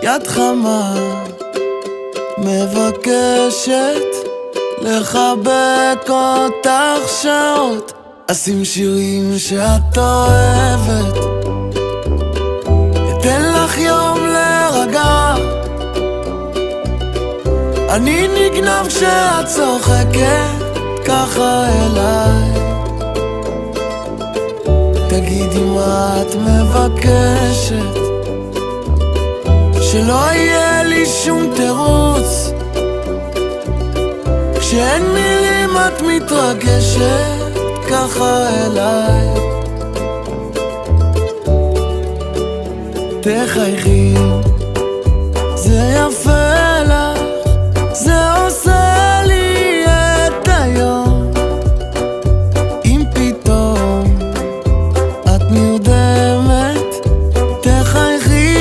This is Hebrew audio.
יד חמה מבקשת לחבק אותך שעות, אשים שירים שאת אוהבת, אתן לך יום להירגע. אני נגנב כשאת צוחקת ככה אליי. תגידי מה את מבקשת, שלא יהיה לי שום תירוץ. כשאין מילים את מתרגשת ככה אליי. תחייכי, זה יפה